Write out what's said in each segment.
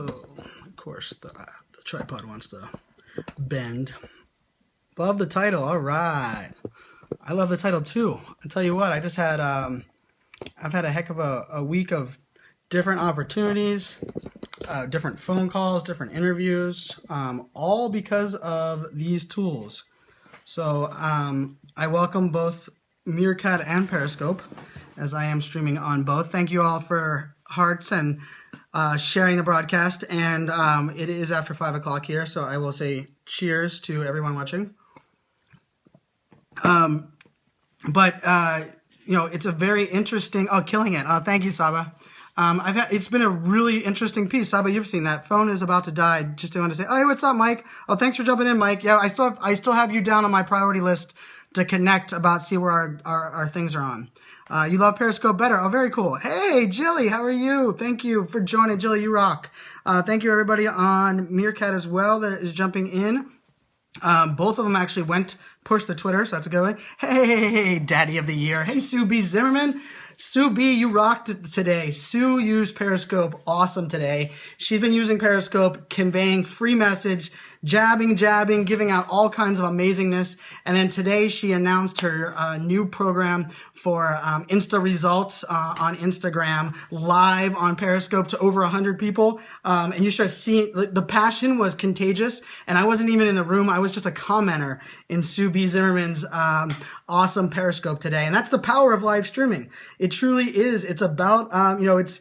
Of course, the tripod wants to bend. Love the title. All right. I love the title too. I tell you what, I just had I've had a heck of a week of different opportunities, different phone calls, different interviews, all because of these tools. So I welcome both Meerkat and Periscope, as I am streaming on both. Thank you all for hearts and sharing the broadcast. And it is after 5 o'clock here, so I will say cheers to everyone watching. You know, it's a very interesting. Oh, killing it! Thank you, Saba. It's been a really interesting piece. Saba, you've seen that. Phone is about to die. Just wanted to say, oh, hey, what's up, Mike? Oh, thanks for jumping in, Mike. Yeah, I still have you down on my priority list to connect about, see where our things are on. You love Periscope better. Oh, very cool. Hey, Jilly, how are you? Thank you for joining. Jilly, you rock. Thank you, everybody on Meerkat as well that is jumping in. Both of them actually pushed the Twitter, so that's a good one. Hey, Daddy of the Year. Hey, Sue B. Zimmerman. Sue B, you rocked it today. Sue used Periscope awesome today. She's been using Periscope, conveying free message, jabbing, giving out all kinds of amazingness. And then today she announced her new program for Insta results on Instagram, live on Periscope to over 100 people. And you should have seen, the passion was contagious. And I wasn't even in the room. I was just a commenter in Sue B. Zimmerman's awesome Periscope today. And that's the power of live streaming. It truly is. It's about, you know, it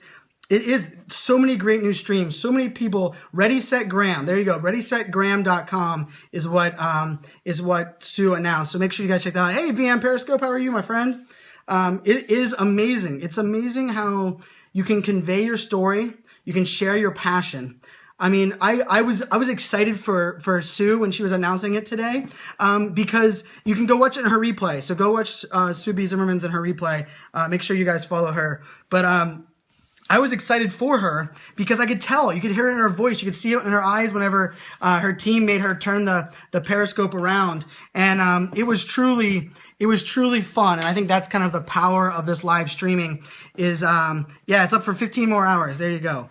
is so many great new streams, so many people. Ready, Set, Gram. There you go. ReadySetGram.com is what Sue announced. So make sure you guys check that out. Hey, VM Periscope, how are you, my friend? It is amazing. It's amazing how you can convey your story. You can share your passion. I mean, I was excited for Sue when she was announcing it today, because you can go watch it in her replay. So go watch Sue B. Zimmerman's in her replay. Make sure you guys follow her. But I was excited for her because I could tell. You could hear it in her voice. You could see it in her eyes whenever her team made her turn the Periscope around. And it was truly fun. And I think that's kind of the power of this live streaming is, yeah, it's up for 15 more hours. There you go.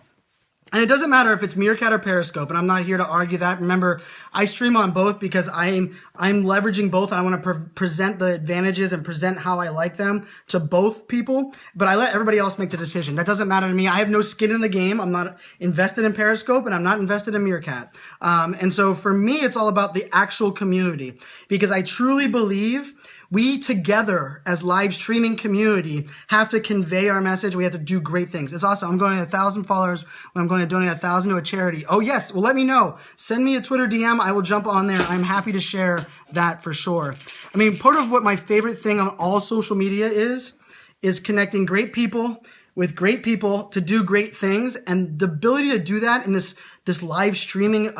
And it doesn't matter if it's Meerkat or Periscope, and I'm not here to argue that. Remember, I stream on both because I'm leveraging both, and I want to present the advantages and present how I like them to both people. But I let everybody else make the decision. That doesn't matter to me. I have no skin in the game. I'm not invested in Periscope, and I'm not invested in Meerkat. And so for me, it's all about the actual community, because I truly believe we together as live streaming community have to convey our message. We have to do great things. It's awesome. I'm going to 1,000 followers when I'm going to donate 1,000 to a charity. Oh yes. Well, let me know. Send me a Twitter DM. I will jump on there. I'm happy to share that for sure. I mean, part of what my favorite thing on all social media is connecting great people with great people to do great things. And the ability to do that in this live streaming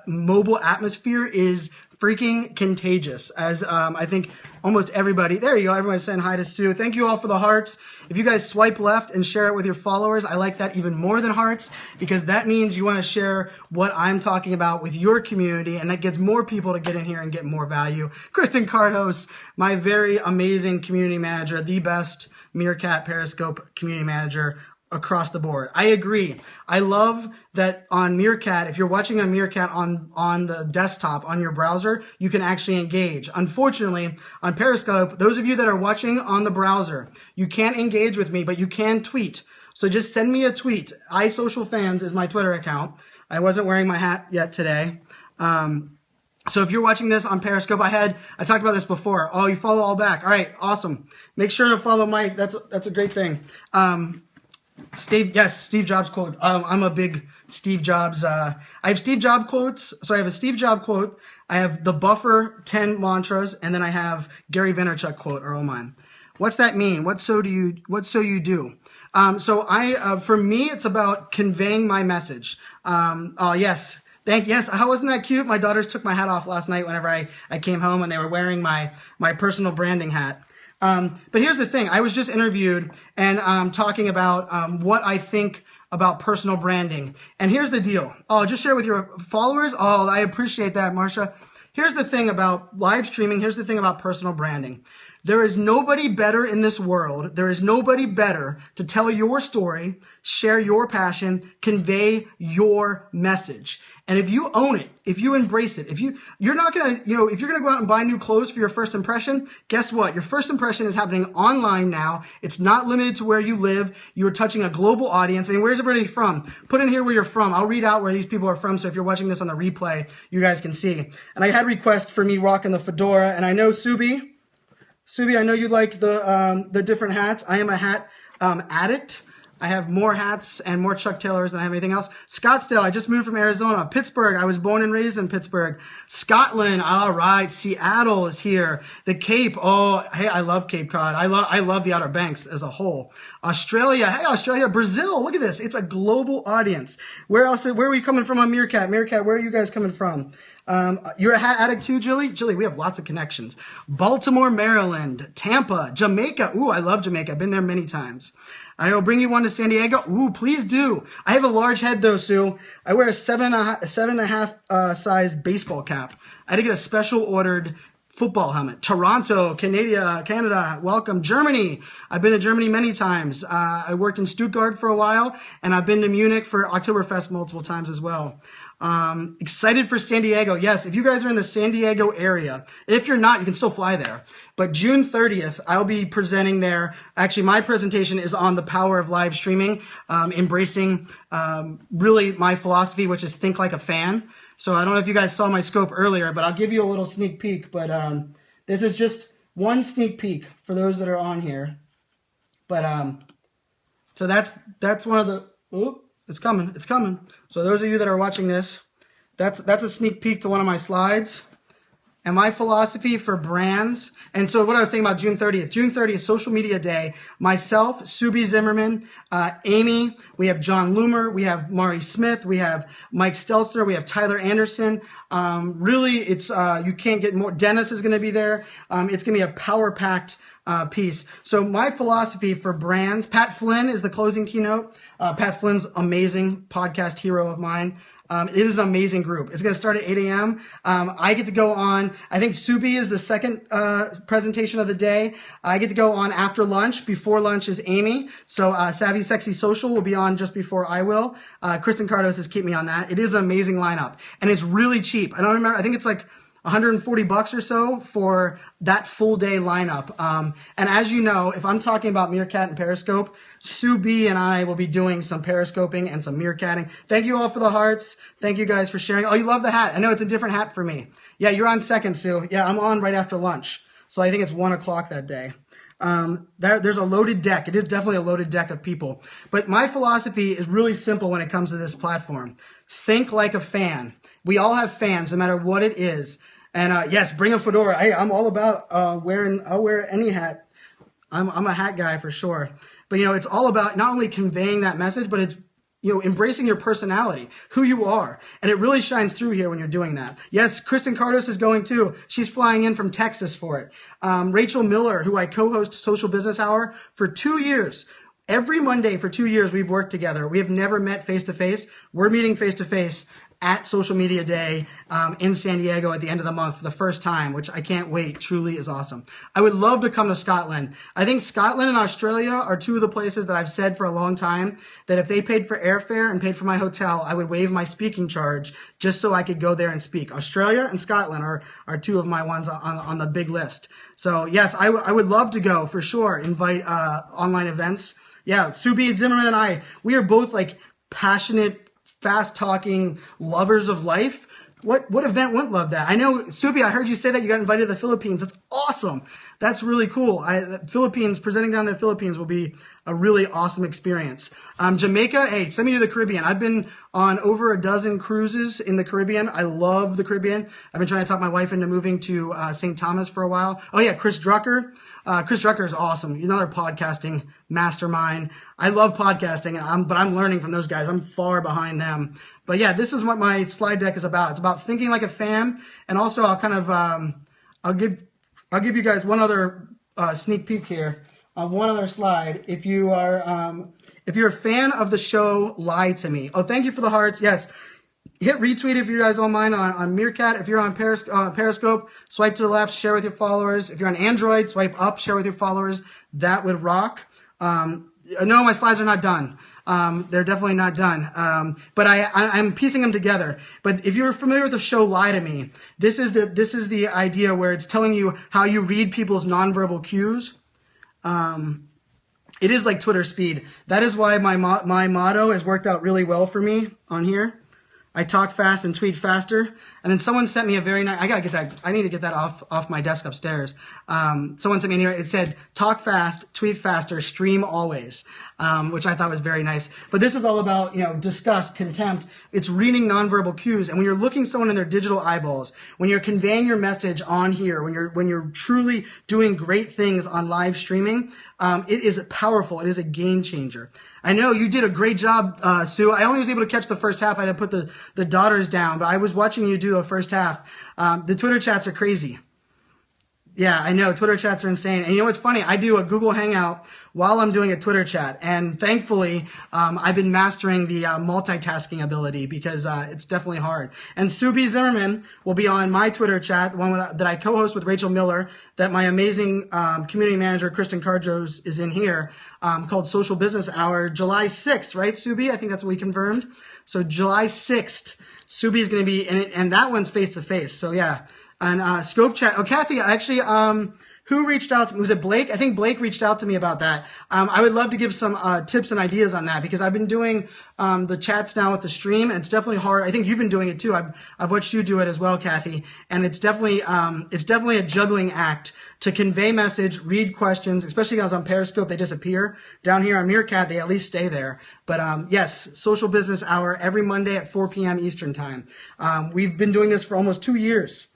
mobile atmosphere is freaking contagious, as I think almost everybody, there you go, everybody's saying hi to Sue. Thank you all for the hearts. If you guys swipe left and share it with your followers, I like that even more than hearts, because that means you want to share what I'm talking about with your community, and that gets more people to get in here and get more value. Kristen Cardos, my very amazing community manager, the best Meerkat Periscope community manager across the board. I agree. I love that on Meerkat, if you're watching on Meerkat on the desktop, on your browser, you can actually engage. Unfortunately, on Periscope, those of you that are watching on the browser, you can't engage with me, but you can tweet. So just send me a tweet. iSocialFans is my Twitter account. I wasn't wearing my hat yet today. So if you're watching this on Periscope, I talked about this before. Oh, you follow all back. All right, awesome. Make sure to follow Mike. That's a great thing. Steve Jobs quote. I'm a big Steve Jobs. I have Steve Jobs quotes. So I have a Steve Jobs quote. I have the Buffer 10 mantras, and then I have Gary Vaynerchuk quote are all mine. What's that mean? What so you do? For me, it's about conveying my message. Oh yes. Yes. How wasn't that cute? My daughters took my hat off last night whenever I came home, and they were wearing my personal branding hat. But here's the thing. I was just interviewed and talking about what I think about personal branding. And here's the deal. Oh, just share with your followers. Oh, I appreciate that, Marsha. Here's the thing about live streaming. Here's the thing about personal branding. There is nobody better in this world. There is nobody better to tell your story, share your passion, convey your message. And if you own it, if you embrace it, you're not going to, if you're going to go out and buy new clothes for your first impression, guess what? Your first impression is happening online now. It's not limited to where you live. You're touching a global audience. I mean, where's everybody from? Put in here where you're from. I'll read out where these people are from. So if you're watching this on the replay, you guys can see. And I had requests for me rocking the fedora. And I know Subi, I know you like the different hats. I am a hat addict. I have more hats and more Chuck Taylors than I have anything else. Scottsdale, I just moved from Arizona. Pittsburgh, I was born and raised in Pittsburgh. Scotland, all right. Seattle is here. The Cape, oh, hey, I love Cape Cod. I love the Outer Banks as a whole. Australia, hey, Australia. Brazil, look at this. It's a global audience. Where are we coming from on Meerkat? Meerkat, where are you guys coming from? You're a hat addict too, Julie? Julie, we have lots of connections. Baltimore, Maryland, Tampa, Jamaica. Ooh, I love Jamaica. I've been there many times. I'll bring you one to San Diego. Ooh, please do. I have a large head though, Sue. I wear a 7.5 size baseball cap. I had to get a special ordered football helmet. Toronto, Canada, welcome. Germany. I've been to Germany many times. I worked in Stuttgart for a while, and I've been to Munich for Oktoberfest multiple times as well. Excited for San Diego. Yes, if you guys are in the San Diego area, if you're not, you can still fly there. But June 30th, I'll be presenting there. Actually, my presentation is on the power of live streaming, embracing really my philosophy, which is think like a fan. So I don't know if you guys saw my scope earlier, but I'll give you a little sneak peek. But this is just one sneak peek for those that are on here. But so that's one of the. Oop, it's coming. It's coming. So those of you that are watching this, that's a sneak peek to one of my slides. And my philosophy for brands. And so what I was saying about June 30th. June 30th, Social Media Day. Myself, Subi Zimmerman, Amy. We have John Loomer. We have Mari Smith. We have Mike Stelzer. We have Tyler Anderson. Really, it's you can't get more. Dennis is going to be there. It's going to be a power-packed piece. So my philosophy for brands. Pat Flynn is the closing keynote. Pat Flynn's amazing podcast hero of mine. It is an amazing group. It's going to start at 8 a.m. I get to go on. I think Subi is the second presentation of the day. I get to go on after lunch. Before lunch is Amy. So Savvy Sexy Social will be on just before I will. Kristen Cardos has kept me on that. It is an amazing lineup. And it's really cheap. I don't remember. I think it's like $140 or so for that full day lineup. And as you know, if I'm talking about Meerkat and Periscope, Sue B and I will be doing some Periscoping and some Meerkatting. Thank you all for the hearts. Thank you guys for sharing. Oh, you love the hat. I know it's a different hat for me. Yeah, you're on second, Sue. Yeah, I'm on right after lunch. So I think it's 1 o'clock that day. There's a loaded deck. It is definitely a loaded deck of people. But my philosophy is really simple when it comes to this platform. Think like a fan. We all have fans, no matter what it is. And yes, bring a fedora. Hey, I'm all about I'll wear any hat. I'm a hat guy for sure. But it's all about not only conveying that message, but it's embracing your personality, who you are. And it really shines through here when you're doing that. Yes, Kristen Cardos is going too. She's flying in from Texas for it. Rachel Miller, who I co-host Social Business Hour for 2 years. Every Monday for 2 years, we've worked together. We have never met face-to-face. We're meeting face-to-face at Social Media Day in San Diego at the end of the month for the first time, which I can't wait. Truly is awesome. I would love to come to Scotland. I think Scotland and Australia are two of the places that I've said for a long time that if they paid for airfare and paid for my hotel, I would waive my speaking charge just so I could go there and speak. Australia and Scotland are two of my ones on the big list. So yes, I would love to go for sure. Invite online events. Yeah, Subi Zimmerman and I, we are both like passionate, fast-talking lovers of life. What event wouldn't love that? I know, Subi, I heard you say that you got invited to the Philippines. That's awesome. That's really cool. Presenting down in the Philippines will be a really awesome experience. Jamaica, hey, send me to the Caribbean. I've been on over a dozen cruises in the Caribbean. I love the Caribbean. I've been trying to talk my wife into moving to St. Thomas for a while. Oh yeah, Chris Drucker. Chris Drucker is awesome. He's another podcasting mastermind. I love podcasting, but I'm learning from those guys. I'm far behind them. But yeah, this is what my slide deck is about. It's about thinking like a fan, and also I'll kind of I'll give you guys one other sneak peek here on one other slide. If you're a fan of the show, Lie to Me. Oh, thank you for the hearts. Yes. hit retweet if you guys don't mind on Meerkat. If you're on Periscope, swipe to the left, share with your followers. If you're on Android, swipe up, share with your followers. That would rock. No, my slides are not done. They're definitely not done. But I'm piecing them together. But if you're familiar with the show Lie to Me, this is the idea where it's telling you how you read people's nonverbal cues. It is like Twitter speed. That is why my motto has worked out really well for me on here. I talk fast and tweet faster. And then someone sent me a very nice, I need to get that off my desk upstairs. Someone sent me here, it said, talk fast, tweet faster, stream always, which I thought was very nice. But this is all about, disgust, contempt. It's reading nonverbal cues. And when you're looking someone in their digital eyeballs, when you're conveying your message on here, when you're truly doing great things on live streaming, it is powerful. It is a game changer. I know you did a great job, Sue. I only was able to catch the first half. I had to put the daughters down, but I was watching you do the first half. The Twitter chats are crazy. Yeah, I know. Twitter chats are insane. And you know what's funny? I do a Google Hangout while I'm doing a Twitter chat. And thankfully, I've been mastering the multitasking ability because it's definitely hard. And Sue B. Zimmerman will be on my Twitter chat, the one that I co-host with Rachel Miller, that my amazing community manager, Kristen Carjos, is in here, called Social Business Hour, July 6th, right, Sue B? I think that's what we confirmed. So July 6th, Sue B is going to be in it, and that one's face-to-face. So, yeah. And Scope Chat. Oh, Kathy, actually, who reached out to me? Was it Blake? I think Blake reached out to me about that. I would love to give some tips and ideas on that because I've been doing the chats now with the stream, and it's definitely hard. I think you've been doing it too. I've watched you do it as well, Kathy, and it's definitely a juggling act to convey message, read questions, especially guys on Periscope. They disappear. Down here on Meerkat, they at least stay there. But yes, Social Business Hour every Monday at 4 p.m. Eastern Time. We've been doing this for almost 2 years.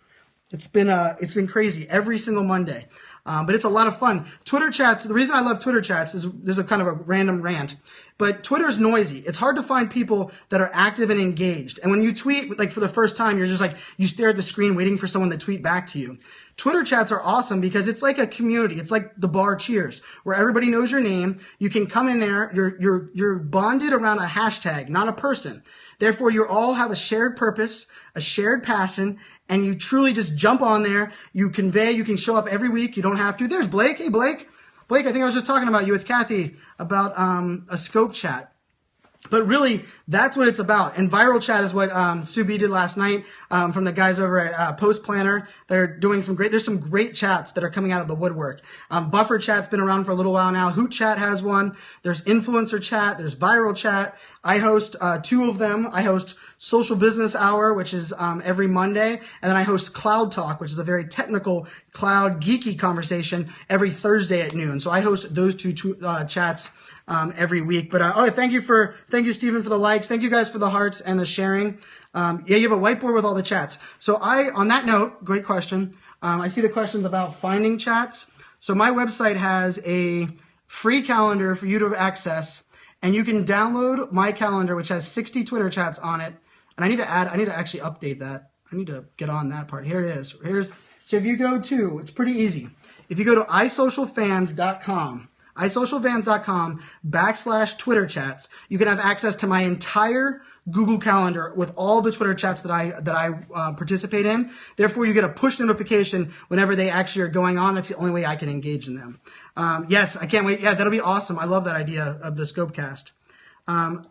It's been crazy every single Monday, but it's a lot of fun. Twitter chats. The reason I love Twitter chats is there's a kind of a random rant, but Twitter's noisy. It's hard to find people that are active and engaged. And when you tweet, like for the first time, you're just like you stare at the screen waiting for someone to tweet back to you. Twitter chats are awesome because it's like a community. It's like the bar Cheers, where everybody knows your name. You can come in there. You're bonded around a hashtag, not a person. Therefore, you all have a shared purpose, a shared passion, and you truly just jump on there. You convey. You can show up every week. You don't have to. There's Blake. Hey, Blake. Blake, I think I was just talking about you with Kathy about a scope chat. But really, that's what it's about. And viral chat is what Sue B did last night from the guys over at Post Planner. They're doing there's some great chats that are coming out of the woodwork. Buffer chat's been around for a little while now. Hoot Chat has one. There's influencer chat. There's viral chat. I host 2 of them. I host Social Business Hour, which is every Monday. And then I host Cloud Talk, which is a very technical cloud geeky conversation every Thursday at noon. So I host those two chats every week. But thank you, Stephen, for the likes. Thank you guys for the hearts and the sharing. Yeah, you have a whiteboard with all the chats. So on that note, great question. I see the questions about finding chats. So my website has a free calendar for you to access, and you can download my calendar, which has 60 Twitter chats on it. And I need to actually update that. I need to get on that part. Here it is. So if you go to, it's pretty easy. If you go to isocialfans.com, isocialfans.com/Twitter chats, you can have access to my entire Google Calendar with all the Twitter chats that I participate in. Therefore, you get a push notification whenever they actually are going on. That's the only way I can engage in them. Yes, I can't wait. Yeah, that'll be awesome. I love that idea of the Scopecast.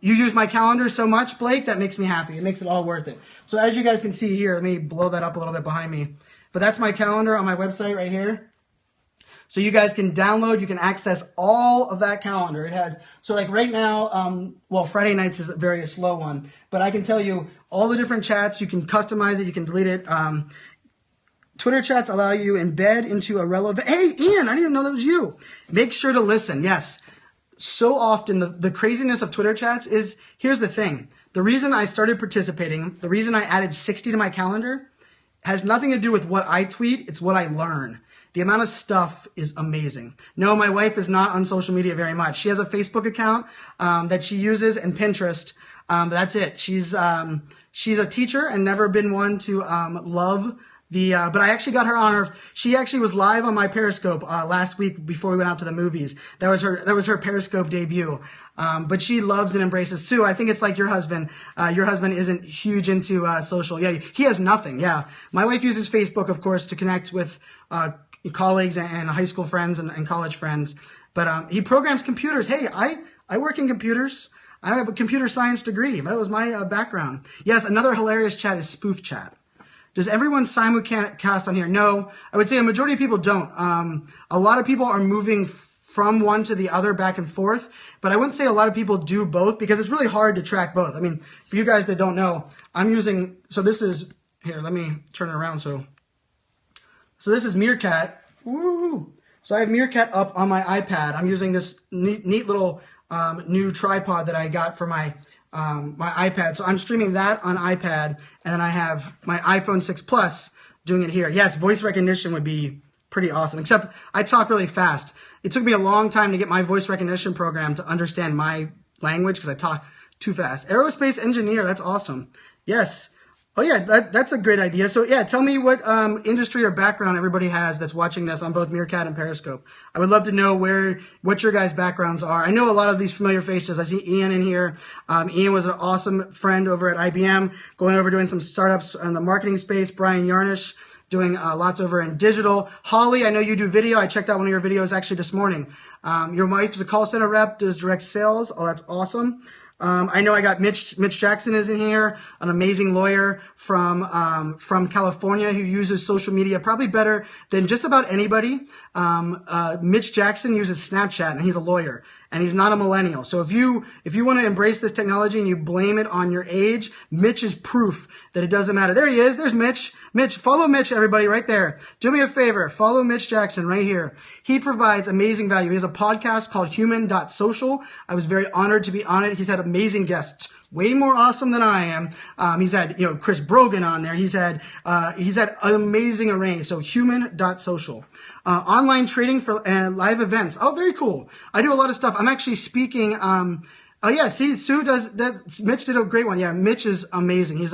You use my calendar so much, Blake, that makes me happy. It makes it all worth it. So as you guys can see here, let me blow that up a little bit behind me. But that's my calendar on my website right here. So you guys can download, you can access all of that calendar. It has, so like right now, well, Friday nights is a slow one, but I can tell you all the different chats, you can customize it, you can delete it. Twitter chats allow you to embed into a relevant, hey, Ian, I didn't even know that was you. Make sure to listen, yes. So often the craziness of Twitter chats is, here's the thing. The reason I started participating, the reason I added 60 to my calendar has nothing to do with what I tweet, it's what I learn. The amount of stuff is amazing. No, my wife is not on social media very much. She has a Facebook account that she uses and Pinterest. But that's it. She's a teacher and never been one to love But I actually got her on her. She actually was live on my Periscope last week before we went out to the movies. That was her Periscope debut. But she loves and embraces Sue. I think it's like your husband. Your husband isn't huge into social. Yeah, he has nothing. Yeah, my wife uses Facebook, of course, to connect with colleagues and high school friends and college friends. But he programs computers. Hey, I work in computers. I have a computer science degree. That was my background. Yes, another hilarious chat is spoof chat. Does everyone simulcast on here? No, I would say a majority of people don't. A lot of people are moving from one to the other back and forth, but I wouldn't say a lot of people do both because it's really hard to track both. I mean, for you guys that don't know, I'm using, so this is, here, let me turn it around. So this is Meerkat. Woo! So I have Meerkat up on my iPad. I'm using this neat little new tripod that I got for my iPad. So I'm streaming that on iPad, and then I have my iPhone 6 Plus doing it here. Yes, voice recognition would be pretty awesome, except I talk really fast. It took me a long time to get my voice recognition program to understand my language because I talk too fast. Aerospace engineer, that's awesome. Yes. Oh yeah, that's a great idea. So yeah, tell me what industry or background everybody has that's watching this on both Meerkat and Periscope. I would love to know what your guys' backgrounds are. I know a lot of these familiar faces. I see Ian in here. Ian was an awesome friend over at IBM, going over doing some startups in the marketing space. Brian Yarnish doing lots over in digital. Holly, I know you do video. I checked out one of your videos actually this morning. Your wife is a call center rep, does direct sales. Oh, that's awesome. I know I got Mitch Jackson is in here, an amazing lawyer from California who uses social media probably better than just about anybody. Mitch Jackson uses Snapchat, and he's a lawyer, and he's not a millennial. So if you want to embrace this technology and you blame it on your age, Mitch is proof that it doesn't matter. There he is. There's Mitch. Mitch, follow Mitch, everybody, right there. Do me a favor. Follow Mitch Jackson right here. He provides amazing value. He has a podcast called Human.social. I was very honored to be on it. He's had amazing guests, way more awesome than I am. He's had, Chris Brogan on there. He's had an amazing array. So Human.social. Online trading for live events. Oh, very cool. I do a lot of stuff. I'm actually speaking. Oh yeah, see, Sue does that. Mitch did a great one. Yeah, Mitch is amazing.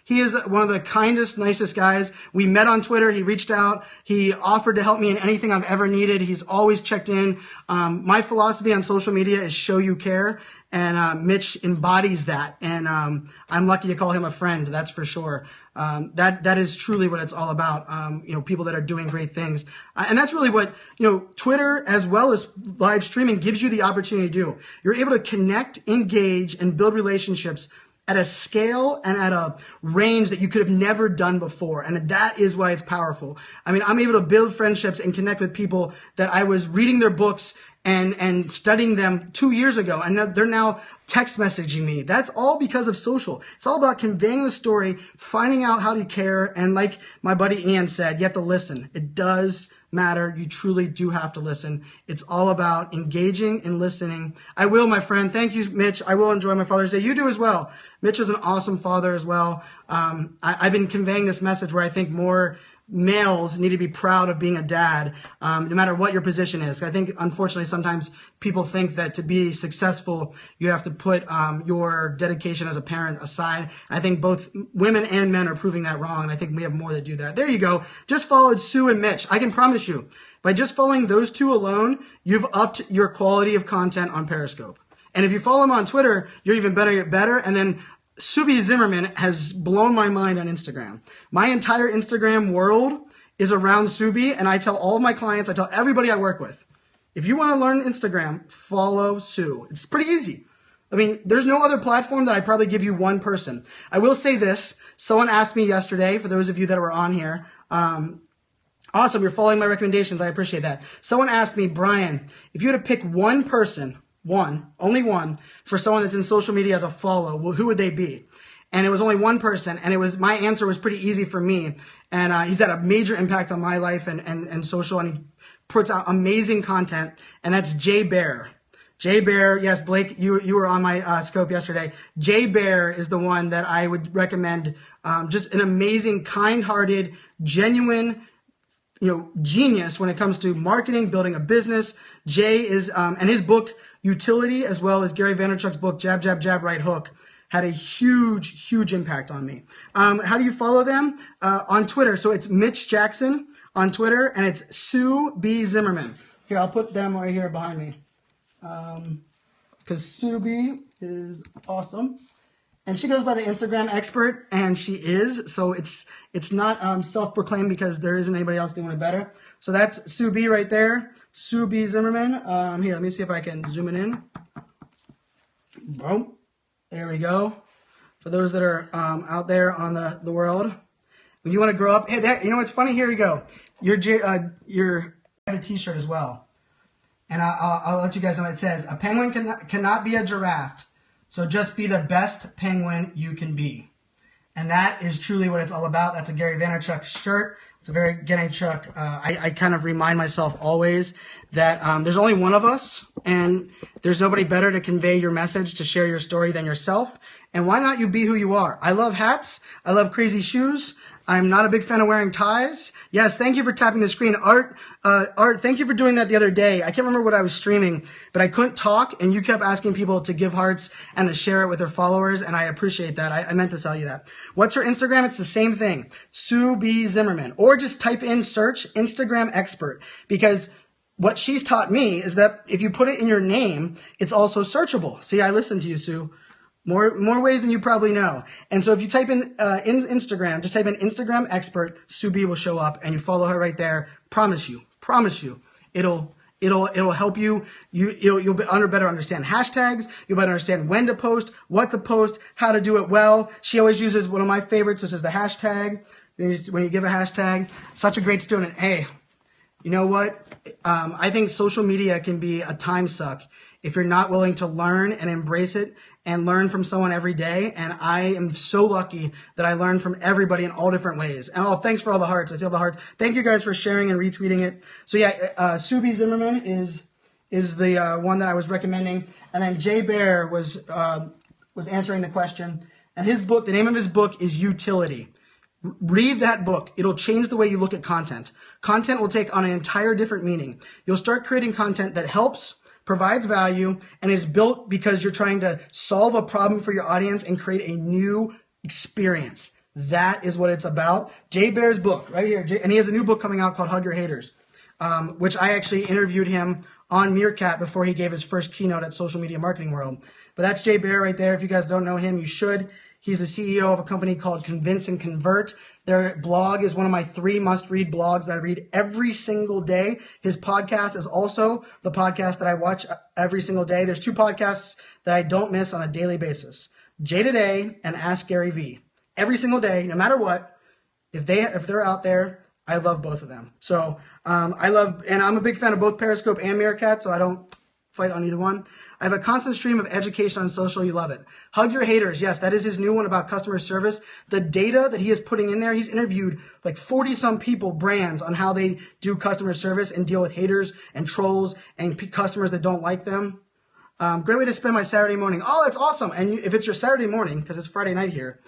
He is one of the kindest, nicest guys. We met on Twitter. He reached out. He offered to help me in anything I've ever needed. He's always checked in. My philosophy on social media is show you care. And Mitch embodies that. And I'm lucky to call him a friend, that's for sure. That is truly what it's all about. People that are doing great things. And that's really what, Twitter as well as live streaming gives you the opportunity to do. You're able to connect, engage, and build relationships at a scale and at a range that you could have never done before. And that is why it's powerful. I mean, I'm able to build friendships and connect with people that I was reading their books and studying them 2 years ago. And they're now text messaging me. That's all because of social. It's all about conveying the story, finding out how to care. And like my buddy Ian said, you have to listen. It does matter. You truly do have to listen. It's all about engaging and listening. I will, my friend. Thank you, Mitch. I will enjoy my Father's Day. You do as well. Mitch is an awesome father as well. I've been conveying this message where I think more males need to be proud of being a dad, no matter what your position is. I think, unfortunately, sometimes people think that to be successful, you have to put your dedication as a parent aside. I think both women and men are proving that wrong, and I think we have more that do that. There you go. Just followed Sue and Mitch. I can promise you, by just following those two alone, you've upped your quality of content on Periscope. And if you follow them on Twitter, you're even better. And then Subi Zimmerman has blown my mind on Instagram. My entire Instagram world is around Subi, and I tell all of my clients, I tell everybody I work with, if you want to learn Instagram, follow Sue. It's pretty easy. I mean, there's no other platform that I probably give you one person. I will say this. Someone asked me yesterday, for those of you that were on here, awesome, you're following my recommendations. I appreciate that. Someone asked me, Brian, if you had to pick one person, only one, for someone that's in social media to follow, well, who would they be? And it was only one person, and my answer was pretty easy for me. And he's had a major impact on my life and social, and he puts out amazing content, and that's Jay Bear. Jay Bear, yes, Blake, you were on my scope yesterday. Jay Bear is the one that I would recommend. Just an amazing, kind-hearted, genuine, genius when it comes to marketing, building a business. Jay is, and his book, Utility, as well as Gary Vaynerchuk's book, Jab, Jab, Jab, Right Hook. had a huge impact on me. How do you follow them? On Twitter. So it's Mitch Jackson on Twitter, and it's Sue B. Zimmerman. Here, I'll put them right here behind me. Because Sue B is awesome. And she goes by the Instagram expert, and she is. So it's not self-proclaimed because there isn't anybody else doing it better. So that's Sue B right there. Sue B Zimmerman. Here, let me see if I can zoom it in. Boom. There we go. For those that are out there on the world, when you want to grow up, hey, you know what's funny? Here you go. I have a T-shirt as well, and I'll let you guys know what it says. A penguin cannot be a giraffe, so just be the best penguin you can be. And that is truly what it's all about. That's a Gary Vaynerchuk shirt. It's a very Vaynerchuk. I kind of remind myself always that there's only one of us, and there's nobody better to convey your message, to share your story than yourself. And why not you be who you are? I love hats. I love crazy shoes. I'm not a big fan of wearing ties. Yes, thank you for tapping the screen. Art, thank you for doing that the other day. I can't remember what I was streaming, but I couldn't talk, and you kept asking people to give hearts and to share it with their followers, and I appreciate that. I meant to tell you that. What's her Instagram? It's the same thing, Sue B. Zimmerman. Or just type in search Instagram expert, because what she's taught me is that if you put it in your name, it's also searchable. See, I listened to you, Sue. More ways than you probably know. And so if you type in Instagram, just type in Instagram expert, Sue B will show up, and you follow her right there. Promise you, it'll help you. You'll better understand hashtags. You'll better understand when to post, what to post, how to do it well. She always uses one of my favorites, which is the hashtag. When you give a hashtag, such a great student. Hey, you know what? I think social media can be a time suck if you're not willing to learn and embrace it and learn from someone every day. And I am so lucky that I learn from everybody in all different ways. And thanks for all the hearts. I see all the hearts. Thank you guys for sharing and retweeting it. So yeah, Sue B. Zimmerman is the one that I was recommending. And then Jay Bear was answering the question. And his book, the name of his book is Utility. Read that book. It'll change the way you look at content. Content will take on an entire different meaning. You'll start creating content that helps, provides value, and is built because you're trying to solve a problem for your audience and create a new experience. That is what it's about. Jay Bear's book right here. And he has a new book coming out called Hug Your Haters, which I actually interviewed him on Meerkat before he gave his first keynote at Social Media Marketing World. But that's Jay Bear right there. If you guys don't know him, you should. He's the CEO of a company called Convince and Convert. Their blog is one of my 3 must-read blogs that I read every single day. His podcast is also the podcast that I watch every single day. There's 2 podcasts that I don't miss on a daily basis. Jay Today and Ask Gary V. Every single day, no matter what, if they're out there, I love both of them. So and I'm a big fan of both Periscope and Meerkat, so I don't fight on either one. I have a constant stream of education on social. You love it. Hug Your Haters. Yes, that is his new one about customer service. The data that he is putting in there, he's interviewed like 40-some people, brands, on how they do customer service and deal with haters and trolls and customers that don't like them. Great way to spend my Saturday morning. Oh, that's awesome. And if it's your Saturday morning, because it's Friday night here,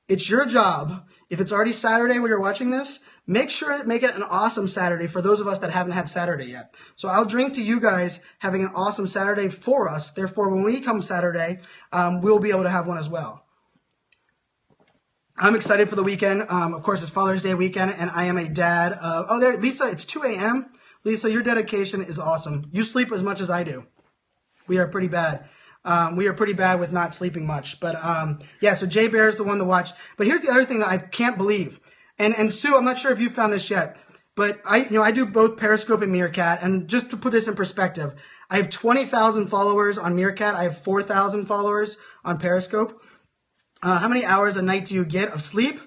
it's your job. If it's already Saturday when you're watching this, make it an awesome Saturday for those of us that haven't had Saturday yet. So I'll drink to you guys having an awesome Saturday for us. Therefore, when we come Saturday, we'll be able to have one as well. I'm excited for the weekend. Of course, it's Father's Day weekend, and I am a dad. There, Lisa, it's 2 a.m. Lisa, your dedication is awesome. You sleep as much as I do. We are pretty bad. We are pretty bad with not sleeping much. But yeah, so Jay Bear is the one to watch. But here's the other thing that I can't believe. And Sue, I'm not sure if you found this yet, but I do both Periscope and Meerkat. And just to put this in perspective, I have 20,000 followers on Meerkat. I have 4,000 followers on Periscope. How many hours a night do you get of sleep?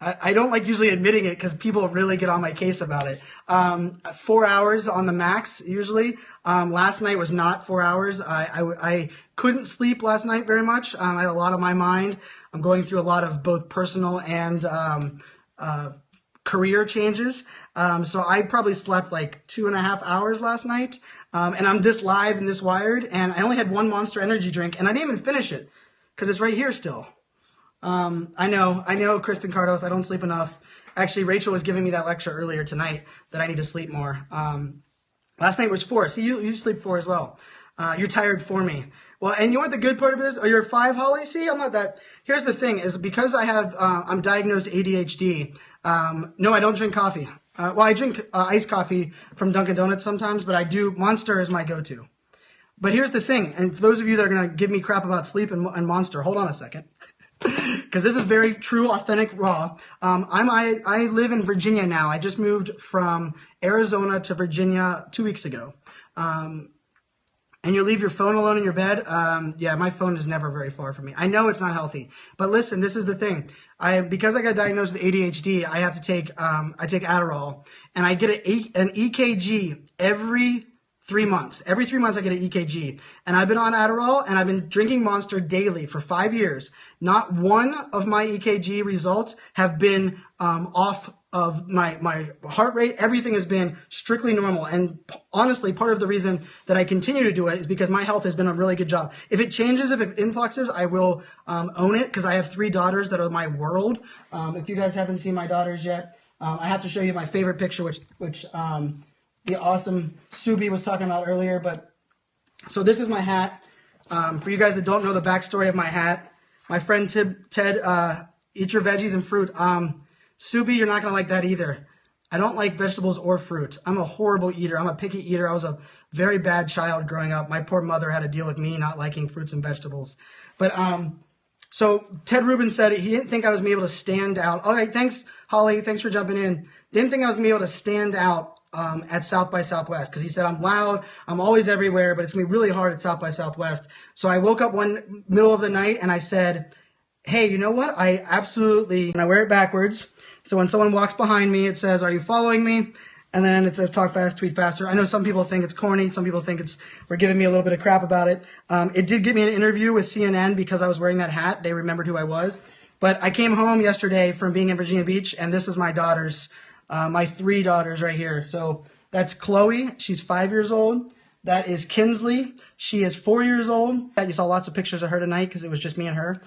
I don't like usually admitting it because people really get on my case about it. 4 hours on the max usually. Last night was not 4 hours. I couldn't sleep last night very much. I had a lot on my mind. I'm going through a lot of both personal and career changes. So I probably slept like 2.5 hours last night. And I'm this live and this wired. And I only had 1 Monster Energy drink. And I didn't even finish it because it's right here still. I know, Kristen Cardos, I don't sleep enough. Actually, Rachel was giving me that lecture earlier tonight that I need to sleep more. Last night was 4. See, you sleep 4 as well. You're tired for me. Well, and you know what the good part of it is? Oh, you're 5, Holly? See, I'm not that. Here's the thing, is because I'm diagnosed ADHD, no, I don't drink coffee. Well, I drink iced coffee from Dunkin' Donuts sometimes, but Monster is my go-to. But here's the thing, and for those of you that are going to give me crap about sleep and Monster, hold on a second. Because this is very true, authentic, raw. I live in Virginia now. I just moved from Arizona to Virginia 2 weeks ago. And you leave your phone alone in your bed. Yeah, my phone is never very far from me. I know it's not healthy, but listen, this is the thing. Because I got diagnosed with ADHD, I have to take I take Adderall, and I get an EKG every 3 months. Every 3 months I get an EKG. And I've been on Adderall and I've been drinking Monster daily for 5 years. Not one of my EKG results have been off of my heart rate. Everything has been strictly normal. And honestly, part of the reason that I continue to do it is because my health has been a really good job. If it changes, if it influxes, I will own it, because I have 3 daughters that are my world. If you guys haven't seen my daughters yet, I have to show you my favorite picture, which the awesome Subi was talking about earlier. But so this is my hat. For you guys that don't know the backstory of my hat, my friend Ted, eat your veggies and fruit. Subi, you're not going to like that either. I don't like vegetables or fruit. I'm a horrible eater. I'm a picky eater. I was a very bad child growing up. My poor mother had to deal with me not liking fruits and vegetables. But so Ted Rubin said he didn't think I was going to be able to stand out. All right, thanks, Holly. Thanks for jumping in. Didn't think I was going to be able to stand out at South by Southwest, because he said I'm loud, I'm always everywhere, but it's going to be really hard at South by Southwest. So I woke up one middle of the night and I said, hey, you know what? And I wear it backwards. So when someone walks behind me, it says, are you following me? And then it says, talk fast, tweet faster. I know some people think it's corny. Some people think we're giving me a little bit of crap about it. It did get me an interview with CNN because I was wearing that hat. They remembered who I was. But I came home yesterday from being in Virginia Beach, and this is my daughters. My 3 daughters right here. So that's Chloe. She's 5 years old. That is Kinsley. She is 4 years old. You saw lots of pictures of her tonight because it was just me and her.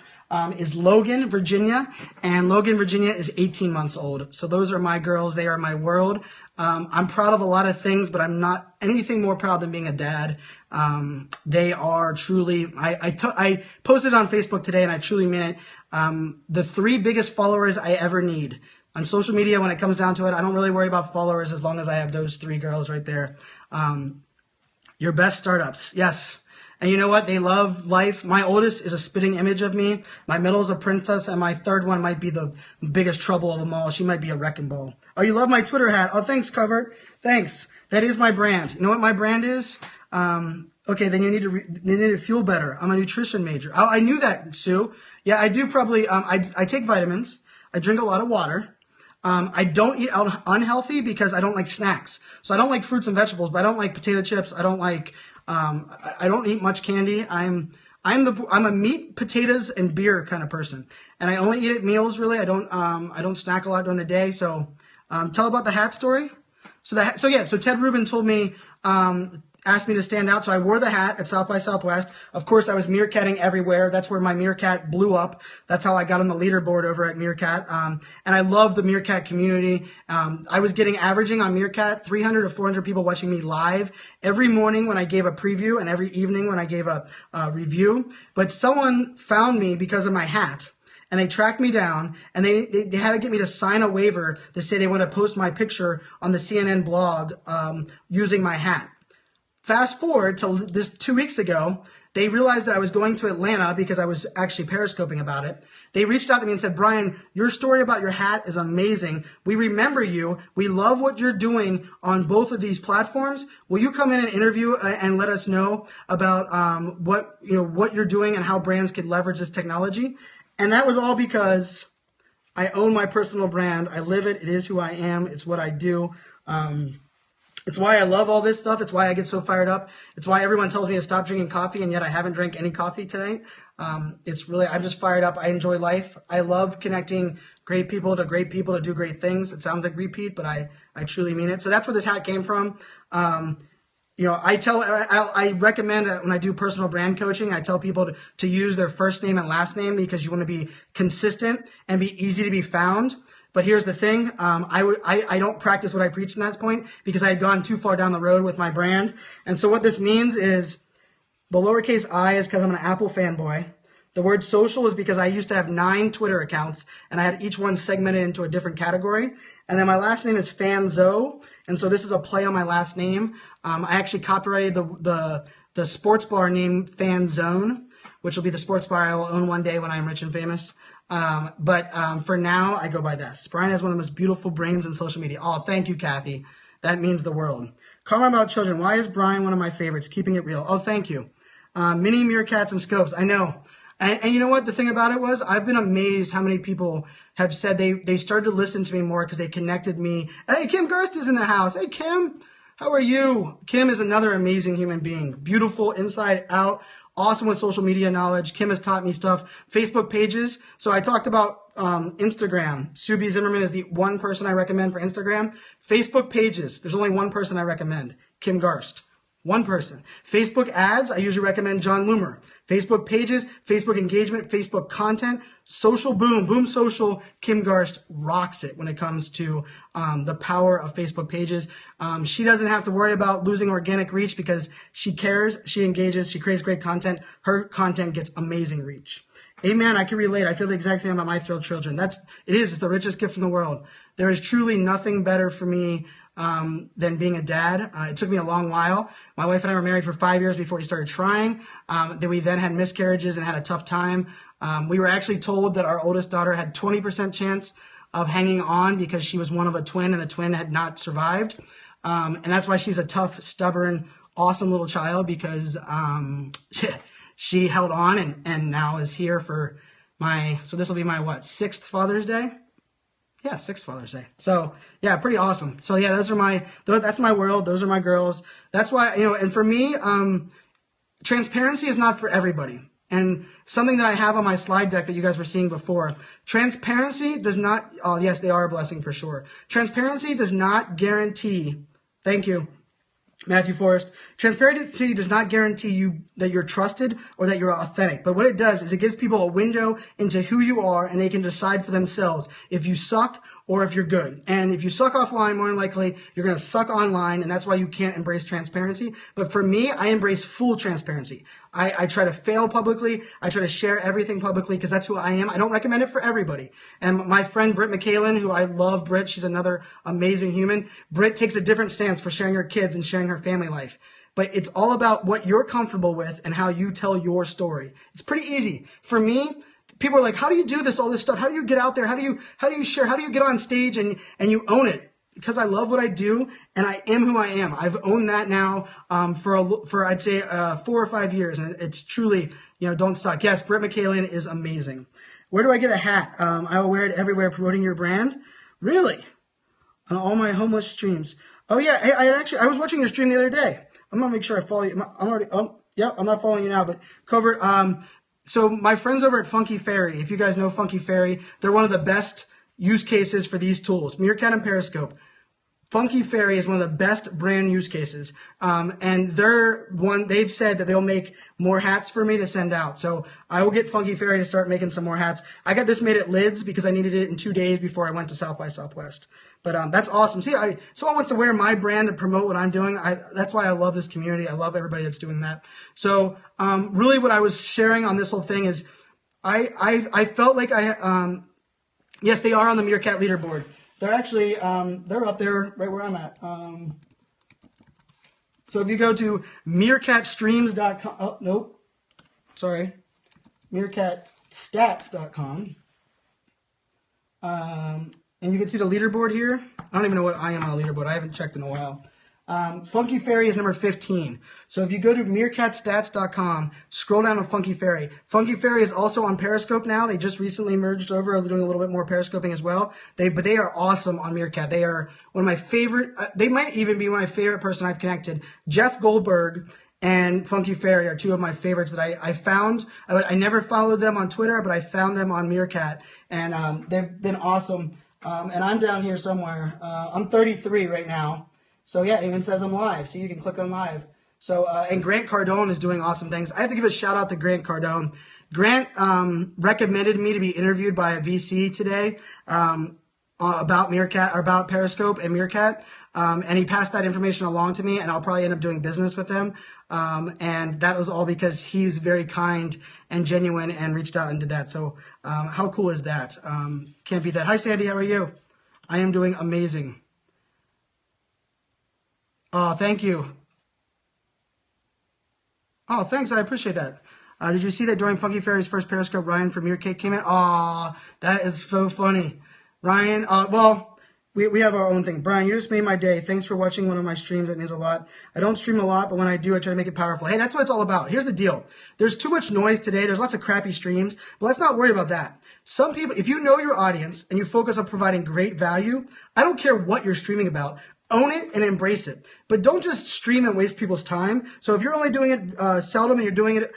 Is Logan, Virginia. And Logan, Virginia is 18 months old. So those are my girls. They are my world. I'm proud of a lot of things, but I'm not anything more proud than being a dad. They are truly, I posted on Facebook today, and I truly mean it. The 3 biggest followers I ever need. On social media, when it comes down to it, I don't really worry about followers as long as I have those 3 girls right there. Your best startups. Yes. And you know what? They love life. My oldest is a spitting image of me. My middle is a princess. And my third one might be the biggest trouble of them all. She might be a wrecking ball. Oh, you love my Twitter hat. Oh, thanks, Cover. Thanks. That is my brand. You know what my brand is? Okay, then you need to feel better. I'm a nutrition major. Oh, I knew that, Sue. Yeah, I do probably. I take vitamins. I drink a lot of water. I don't eat unhealthy because I don't like snacks. So I don't like fruits and vegetables, but I don't like potato chips. I don't like, I don't eat much candy. I'm a meat, potatoes, and beer kind of person. And I only eat at meals, really. I don't snack a lot during the day. So, tell about the hat story. So Ted Rubin told me, asked me to stand out, so I wore the hat at South by Southwest. Of course, I was meerkatting everywhere. That's where my Meerkat blew up. That's how I got on the leaderboard over at Meerkat. And I love the Meerkat community. I was averaging on Meerkat 300 to 400 people watching me live every morning when I gave a preview and every evening when I gave a review. But someone found me because of my hat. And they tracked me down, and they had to get me to sign a waiver to say they want to post my picture on the CNN blog using my hat. Fast forward to this 2 weeks ago, they realized that I was going to Atlanta because I was actually periscoping about it. They reached out to me and said, Brian, your story about your hat is amazing. We remember you. We love what you're doing on both of these platforms. Will you come in and interview and let us know about what you're doing and how brands could leverage this technology? And that was all because I own my personal brand. I live it. It is who I am. It's what I do. It's why I love all this stuff. It's why I get so fired up. It's why everyone tells me to stop drinking coffee, and yet I haven't drank any coffee today. I'm just fired up. I enjoy life. I love connecting great people to do great things. It sounds like repeat, but I truly mean it. So that's where this hat came from. I recommend when I do personal brand coaching, I tell people to use their first name and last name because you want to be consistent and be easy to be found. But here's the thing, I don't practice what I preach in that point because I had gone too far down the road with my brand. And so what this means is The lowercase I is because I'm an Apple fanboy. The word social is because I used to have 9 Twitter accounts, and I had each one segmented into a different category. And then my last name is Fanzo, and so this is a play on my last name. I actually copyrighted the sports bar name Fanzone, which will be the sports bar I will own one day when I'm rich and famous. But for now, I go by this. Brian has one of the most beautiful brains in social media. Oh, thank you, Kathy. That means the world. Comment about children. Why is Brian one of my favorites? Keeping it real. Oh, thank you. Mini meerkats and scopes. I know. And you know what? The thing about it was I've been amazed how many people have said they started to listen to me more because they connected me. Hey, Kim Gerst is in the house. Hey, Kim. How are you? Kim is another amazing human being. Beautiful inside out. Awesome with social media knowledge. Kim has taught me stuff. Facebook pages. So I talked about Instagram. Subi Zimmerman is the one person I recommend for Instagram. Facebook pages. There's only one person I recommend. Kim Garst. One person. Facebook ads, I usually recommend John Loomer. Facebook pages, Facebook engagement, Facebook content, social boom, boom social. Kim Garst rocks it when it comes to the power of Facebook pages. She doesn't have to worry about losing organic reach because she cares, she engages, she creates great content. Her content gets amazing reach. Amen. I can relate. I feel the exact same about my thrilled children. It's the richest gift in the world. There is truly nothing better for me than being a dad. It took me a long while. My wife and I were married for 5 years before we started trying. We then had miscarriages and had a tough time. We were actually told that our oldest daughter had 20% chance of hanging on because she was one of a twin and the twin had not survived. And that's why she's a tough, stubborn, awesome little child because she held on and now is here for so this will be my 6th Father's Day? Yeah, 6th Father's Day. So yeah, pretty awesome. So yeah, that's my world. Those are my girls. That's why, and for me, transparency is not for everybody. And something that I have on my slide deck that you guys were seeing before, transparency does not, oh yes, they are a blessing for sure. Transparency does not guarantee, thank you, Matthew Forrest. Transparency does not guarantee you that you're trusted or that you're authentic. But what it does is it gives people a window into who you are and they can decide for themselves if you suck or if you're good. And if you suck offline, more than likely, you're going to suck online, and that's why you can't embrace transparency. But for me, I embrace full transparency. I try to fail publicly. I try to share everything publicly because that's who I am. I don't recommend it for everybody. And my friend Britt McCallan, who I love, Britt, she's another amazing human. Britt takes a different stance for sharing her kids and sharing her family life. But it's all about what you're comfortable with and how you tell your story. It's pretty easy. For me, people are like, how do you do this, all this stuff? How do you get out there? How do you share? How do you get on stage and you own it? Because I love what I do and I am who I am. I've owned that now for I'd say 4 or 5 years, and it's truly, don't suck. Yes, Britt McCallan is amazing. Where do I get a hat? I will wear it everywhere promoting your brand. Really? On all my homeless streams. Oh yeah, hey, I was watching your stream the other day. I'm gonna make sure I follow you. I'm not following you now, but Covert. So my friends over at Funky Fairy, if you guys know Funky Fairy, they're one of the best use cases for these tools, Meerkat and Periscope. Funky Fairy is one of the best brand use cases. And they've said that they'll make more hats for me to send out. So I will get Funky Fairy to start making some more hats. I got this made at Lids because I needed it in 2 days before I went to South by Southwest. But that's awesome. See, someone wants to wear my brand to promote what I'm doing. That's why I love this community. I love everybody that's doing that. So really what I was sharing on this whole thing is I felt like yes, they are on the Meerkat leaderboard. They're actually, they're up there right where I'm at. So if you go to meerkatstreams.com, oh, nope, sorry, meerkatstats.com, and you can see the leaderboard here. I don't even know what I am on the leaderboard. I haven't checked in a while. Funky Fairy is number 15. So if you go to meerkatstats.com, scroll down to Funky Fairy. Funky Fairy is also on Periscope now. They just recently merged over, doing a little bit more Periscoping as well. But they are awesome on Meerkat. They are one of my favorite. They might even be my favorite person I've connected. Jeff Goldberg and Funky Fairy are 2 of my favorites that I found. I never followed them on Twitter, but I found them on Meerkat, and they've been awesome. And I'm down here somewhere. I'm 33 right now. So yeah, it even says I'm live, so you can click on live. So, and Grant Cardone is doing awesome things. I have to give a shout out to Grant Cardone. Grant recommended me to be interviewed by a VC today on about Meerkat or about Periscope and Meerkat. And he passed that information along to me, and I'll probably end up doing business with him. And that was all because he's very kind and genuine and reached out and did that. So how cool is that? Can't beat that. Hi, Sandy. How are you? I am doing amazing. Oh, thank you. Oh, thanks. I appreciate that. Did you see that during Funky Fairy's first Periscope, Ryan from Meerkat came in? Oh, that is so funny. Ryan, well, we have our own thing. Brian, you just made my day. Thanks for watching one of my streams. That means a lot. I don't stream a lot, but when I do, I try to make it powerful. Hey, that's what it's all about. Here's the deal. There's too much noise today. There's lots of crappy streams, but let's not worry about that. Some people, if you know your audience and you focus on providing great value, I don't care what you're streaming about. Own it and embrace it, but don't just stream and waste people's time. So if you're only doing it seldom and you're doing it,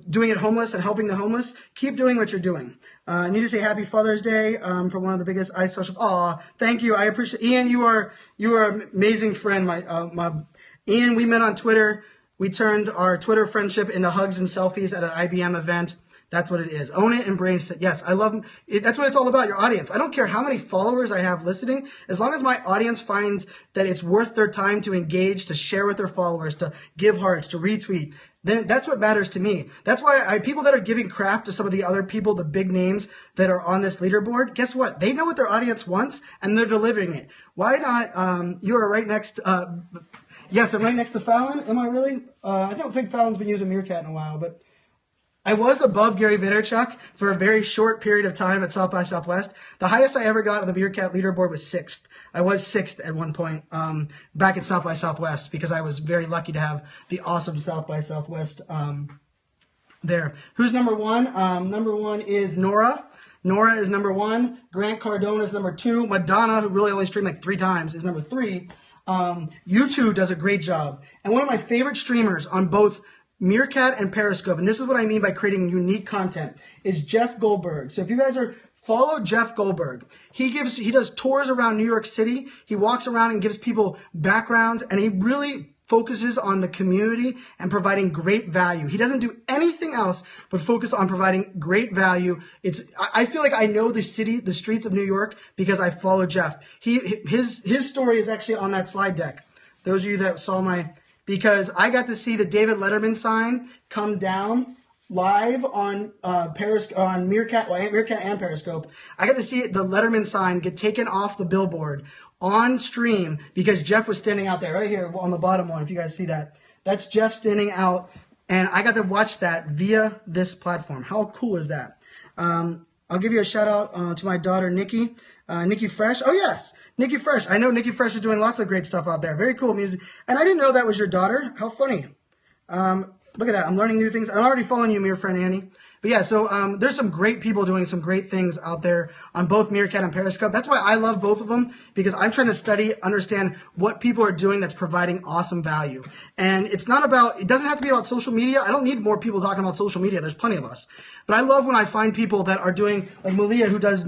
doing it homeless and helping the homeless, keep doing what you're doing. I need to say Happy Father's Day for one of the biggest ice social. Aw, thank you. I appreciate Ian. You are an amazing friend. My Ian. We met on Twitter. We turned our Twitter friendship into hugs and selfies at an IBM event. That's what it is. Own it, embrace it. Yes, I love it. That's what it's all about, your audience. I don't care how many followers I have listening. As long as my audience finds that it's worth their time to engage, to share with their followers, to give hearts, to retweet, then that's what matters to me. That's why people that are giving crap to some of the other people, the big names that are on this leaderboard, guess what? They know what their audience wants, and they're delivering it. Why not? You are right next. Yes, I'm right next to Fallon. Am I really? I don't think Fallon's been using Meerkat in a while, but I was above Gary Vaynerchuk for a very short period of time at South by Southwest. The highest I ever got on the Meerkat leaderboard was 6th. I was 6th at one point back at South by Southwest because I was very lucky to have the awesome South by Southwest there. Who's number one? Number one is Nora. Nora is number one. Grant Cardone is number 2. Madonna, who really only streamed like 3 times, is number 3. YouTube does a great job. And one of my favorite streamers on both Meerkat and Periscope, and this is what I mean by creating unique content, is Jeff Goldberg. So if you guys follow Jeff Goldberg, he does tours around New York City. He walks around and gives people backgrounds, and he really focuses on the community and providing great value. He doesn't do anything else but focus on providing great value. I feel like I know the streets of New York because I follow Jeff. His story is actually on that slide deck. Those of you that saw because I got to see the David Letterman sign come down live on Meerkat, Meerkat and Periscope. I got to see the Letterman sign get taken off the billboard on stream because Jeff was standing out there right here on the bottom one. If you guys see that, that's Jeff standing out, and I got to watch that via this platform. How cool is that? I'll give you a shout out to my daughter Nikki. Nikki Fresh. Oh, yes. Nikki Fresh. I know Nikki Fresh is doing lots of great stuff out there. Very cool music. And I didn't know that was your daughter. How funny. Look at that. I'm learning new things. I'm already following you, my friend Annie. But yeah, so there's some great people doing some great things out there on both Meerkat and Periscope. That's why I love both of them, because I'm trying to study, understand what people are doing that's providing awesome value. And it doesn't have to be about social media. I don't need more people talking about social media. There's plenty of us. But I love when I find people that are doing, like Malia, who does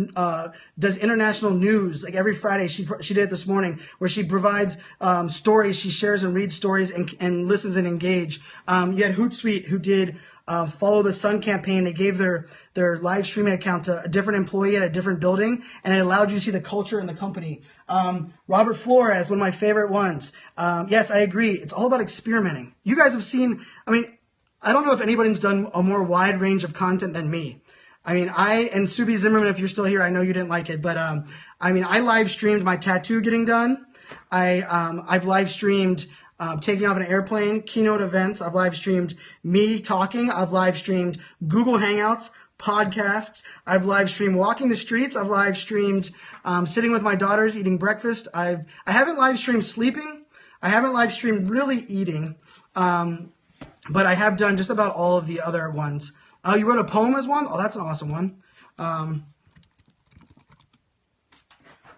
international news. Like every Friday, she did it this morning, where she provides stories. She shares and reads stories and listens and engage. You had Hootsuite, who did Follow the Sun campaign. They gave their live streaming account to a different employee at a different building, and it allowed you to see the culture in the company. Robert Flores, one of my favorite ones. Yes, I agree. It's all about experimenting. You guys have seen, I don't know if anybody's done a more wide range of content than me. And Subi Zimmerman, if you're still here, I know you didn't like it, but I live streamed my tattoo getting done. I've live streamed taking off an airplane, keynote events. I've live streamed me talking. I've live streamed Google Hangouts, podcasts. I've live streamed walking the streets. I've live streamed sitting with my daughters eating breakfast. I haven't live streamed sleeping. I haven't live streamed really eating, but I have done just about all of the other ones. Oh, you wrote a poem as one? Oh, that's an awesome one.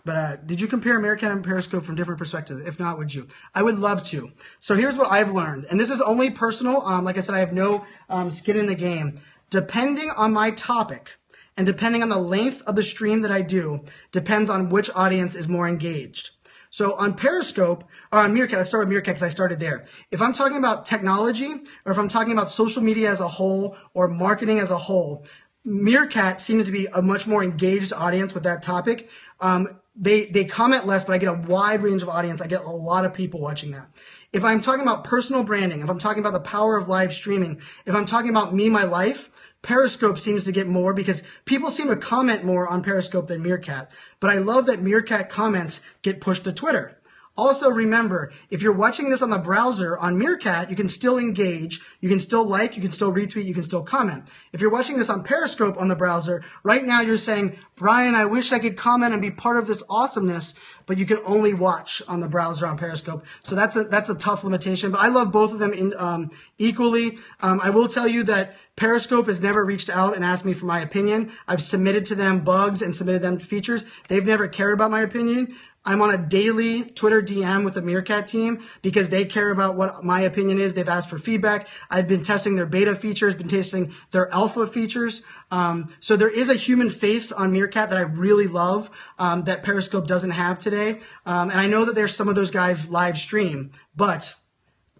But did you compare Meerkat and Periscope from different perspectives? If not, would you? I would love to. So here's what I've learned. And this is only personal. Like I said, I have no skin in the game. Depending on my topic and depending on the length of the stream that I do, depends on which audience is more engaged. So on Periscope, or on Meerkat, let's start with Meerkat because I started there. If I'm talking about technology, or if I'm talking about social media as a whole, or marketing as a whole, Meerkat seems to be a much more engaged audience with that topic. they comment less, but I get a wide range of audience. I get a lot of people watching that. If I'm talking about personal branding, if I'm talking about the power of live streaming, if I'm talking about me, my life, Periscope seems to get more because people seem to comment more on Periscope than Meerkat. But I love that Meerkat comments get pushed to Twitter. Also, remember, if you're watching this on the browser on Meerkat, you can still engage, you can still like, you can still retweet, you can still comment. If you're watching this on Periscope on the browser, right now you're saying, Brian, I wish I could comment and be part of this awesomeness, but you can only watch on the browser on Periscope. So that's a tough limitation, but I love both of them equally. I will tell you that Periscope has never reached out and asked me for my opinion. I've submitted to them bugs and submitted them features. They've never cared about my opinion. I'm on a daily Twitter DM with the Meerkat team because they care about what my opinion is. They've asked for feedback. I've been testing their beta features, been testing their alpha features. So there is a human face on Meerkat that I really love that Periscope doesn't have today. And I know that there's some of those guys live stream, but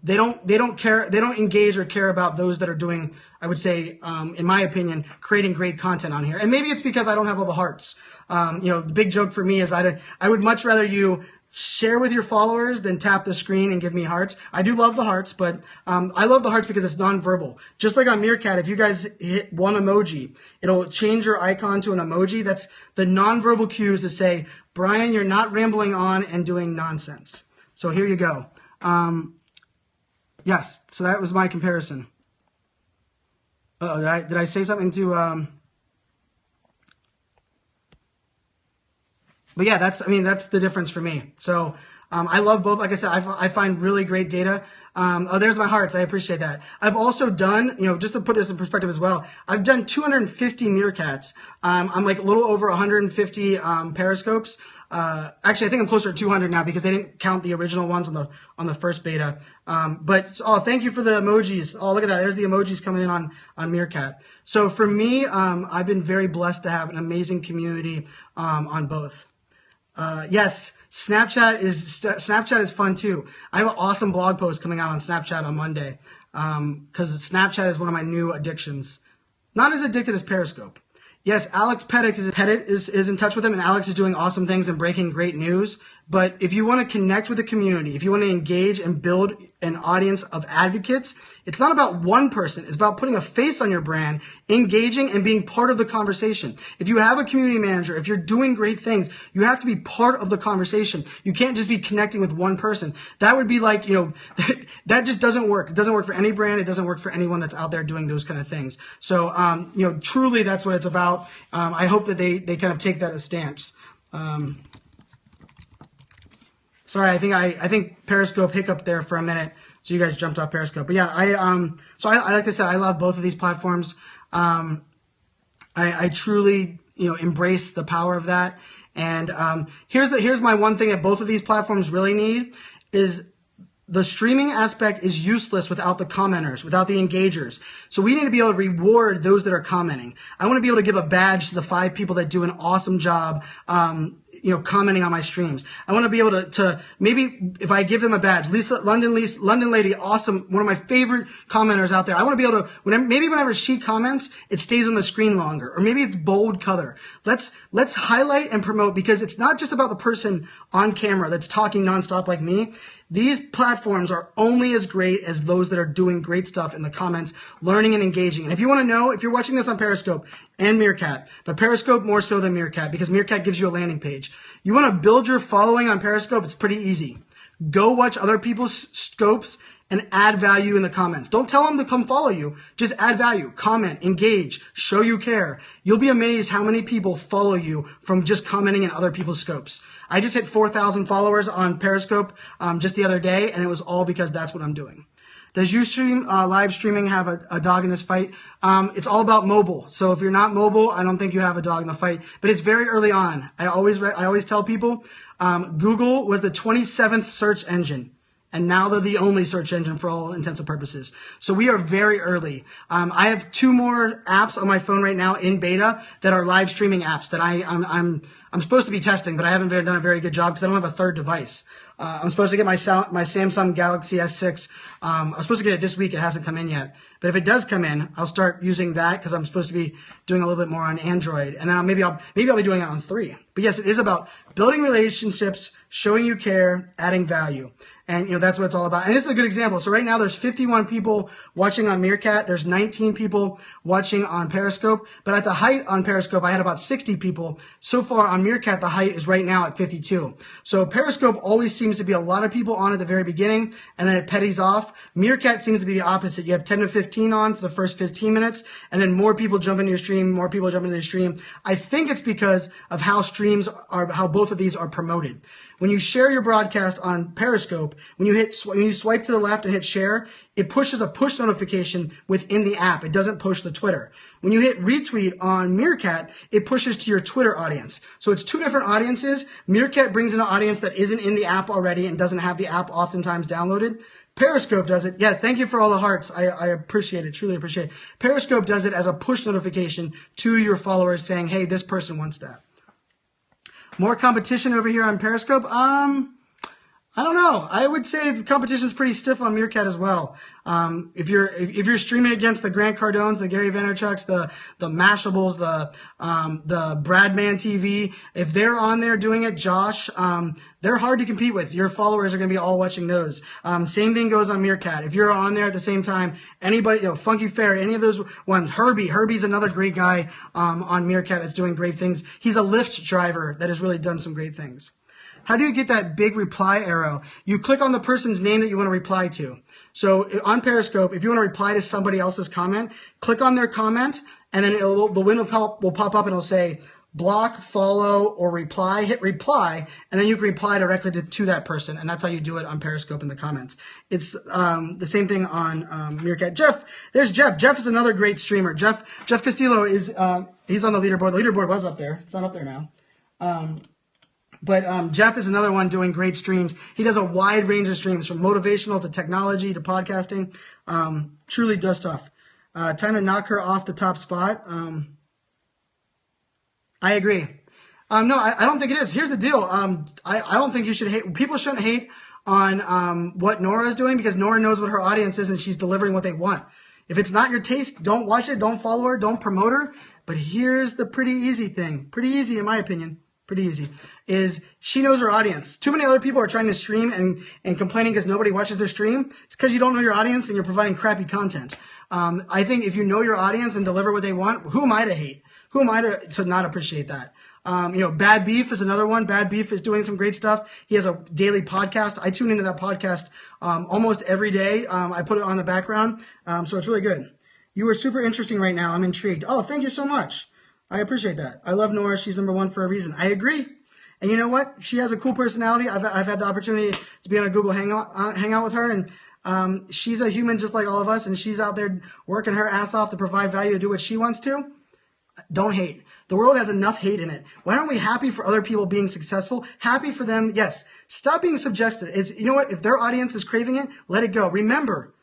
they don't care, they don't engage or care about those that are doing, I would say, in my opinion, creating great content on here. And maybe it's because I don't have all the hearts. The big joke for me is I would much rather you share with your followers than tap the screen and give me hearts. I do love the hearts, but I love the hearts because it's nonverbal. Just like on Meerkat, if you guys hit one emoji, it'll change your icon to an emoji. That's the nonverbal cues to say, Brian, you're not rambling on and doing nonsense. So here you go. Yes, so that was my comparison. Uh-oh, did I say something to... But yeah, that's the difference for me. So I love both. Like I said, I find really great data. There's my hearts. I appreciate that. I've also done, just to put this in perspective as well, I've done 250 Meerkats. I'm like a little over 150 Periscopes. Actually, I think I'm closer to 200 now because they didn't count the original ones on the first beta. Thank you for the emojis. Oh, look at that. There's the emojis coming in on Meerkat. So for me, I've been very blessed to have an amazing community on both. Yes, Snapchat is fun too. I have an awesome blog post coming out on Snapchat on Monday because Snapchat is one of my new addictions. Not as addicted as Periscope. Yes, Alex Pettit is in touch with him, and Alex is doing awesome things and breaking great news. But if you want to connect with the community, if you want to engage and build an audience of advocates, it's not about one person. It's about putting a face on your brand, engaging, and being part of the conversation. If you have a community manager, if you're doing great things, you have to be part of the conversation. You can't just be connecting with one person. That would be like, that just doesn't work. It doesn't work for any brand. It doesn't work for anyone that's out there doing those kind of things. So, truly that's what it's about. I hope that they kind of take that as stance. Sorry, I think Periscope hiccuped there for a minute, so you guys jumped off Periscope. But yeah, like I said, I love both of these platforms. I truly, embrace the power of that. And here's my one thing that both of these platforms really need is the streaming aspect is useless without the commenters, without the engagers. So we need to be able to reward those that are commenting. I want to be able to give a badge to the 5 people that do an awesome job, commenting on my streams. I want to be able to maybe if I give them a badge, London Lady, awesome, one of my favorite commenters out there. I want to be able to, whenever she comments, it stays on the screen longer, or maybe it's bold color. Let's highlight and promote, because it's not just about the person on camera that's talking nonstop like me. These platforms are only as great as those that are doing great stuff in the comments, learning and engaging. And if you want to know, if you're watching this on Periscope and Meerkat, but Periscope more so than Meerkat, because Meerkat gives you a landing page. You want to build your following on Periscope, it's pretty easy. Go watch other people's scopes and add value in the comments. Don't tell them to come follow you. Just add value, comment, engage, show you care. You'll be amazed how many people follow you from just commenting in other people's scopes. I just hit 4,000 followers on Periscope just the other day, and it was all because that's what I'm doing. Does Ustream live streaming have a dog in this fight? It's all about mobile. So if you're not mobile, I don't think you have a dog in the fight. But it's very early on. I always tell people, Google was the 27th search engine. And now they're the only search engine for all intents and purposes. So we are very early. I have 2 more apps on my phone right now in beta that are live streaming apps that I'm supposed to be testing, but I haven't done a very good job because I don't have a third device. I'm supposed to get my Samsung Galaxy S6. I was supposed to get it this week. It hasn't come in yet. But if it does come in, I'll start using that because I'm supposed to be doing a little bit more on Android. And then maybe I'll be doing it on 3. But yes, it is about building relationships, showing you care, adding value. And, that's what it's all about. And this is a good example. So right now there's 51 people watching on Meerkat. There's 19 people watching on Periscope. But at the height on Periscope, I had about 60 people. So far on Meerkat, the height is right now at 52. So Periscope always seems to be a lot of people on at the very beginning, and then it petties off. Meerkat seems to be the opposite. You have 10 to 15 on for the first 15 minutes, and then more people jump into your stream, more people jump into your stream. I think it's because of how how both of these are promoted. When you share your broadcast on Periscope, when you swipe to the left and hit share, it pushes a push notification within the app. It doesn't push the Twitter. When you hit retweet on Meerkat, it pushes to your Twitter audience. So it's 2 different audiences. Meerkat brings in an audience that isn't in the app already and doesn't have the app oftentimes downloaded. Periscope does it. Yeah, thank you for all the hearts. I appreciate it, truly appreciate it. Periscope does it as a push notification to your followers saying, hey, this person wants that. More competition over here on Periscope? I don't know. I would say the competition is pretty stiff on Meerkat as well. If you're streaming against the Grant Cardones, the Gary Vaynerchuks, the Mashables, the Bradman TV, if they're on there doing it, Josh, they're hard to compete with. Your followers are going to be all watching those. Same thing goes on Meerkat. If you're on there at the same time, anybody, Funky Fair, any of those ones, Herbie's another great guy on Meerkat that's doing great things. He's a Lyft driver that has really done some great things. How do you get that big reply arrow? You click on the person's name that you want to reply to. So on Periscope, if you want to reply to somebody else's comment, click on their comment, and then the window will pop up and it'll say block, follow, or reply. Hit reply, and then you can reply directly to that person, and that's how you do it on Periscope in the comments. It's the same thing on Meerkat. There's Jeff. Jeff is another great streamer. Jeff Castillo is he's on the leaderboard. The leaderboard was up there. It's not up there now. But Jeff is another one doing great streams. He does a wide range of streams, from motivational to technology to podcasting. Truly does stuff. Time to knock her off the top spot. I agree. No, I don't think it is. Here's the deal. I don't think you should hate. People shouldn't hate on what Nora is doing, because Nora knows what her audience is and she's delivering what they want. If it's not your taste, don't watch it, don't follow her, don't promote her. But here's the pretty easy thing. Pretty easy in my opinion. Pretty easy, is she knows her audience. Too many other people are trying to stream and complaining because nobody watches their stream. It's because you don't know your audience and you're providing crappy content. I think if you know your audience and deliver what they want, who am I to hate? Who am I to not appreciate that? Bad Beef is another one. Bad Beef is doing some great stuff. He has a daily podcast. I tune into that podcast almost every day. I put it on the background, so it's really good. You are super interesting right now. I'm intrigued. Oh, thank you so much. I appreciate that. I love Nora. She's number one for a reason. I agree. And you know what? She has a cool personality. I've had the opportunity to be on a Google Hangout with her, and she's a human just like all of us, and she's out there working her ass off to provide value, to do what she wants to. Don't hate. The world has enough hate in it. Why aren't we happy for other people being successful? Happy for them, yes. Stop being subjective. You know what? If their audience is craving it, let it go. Remember,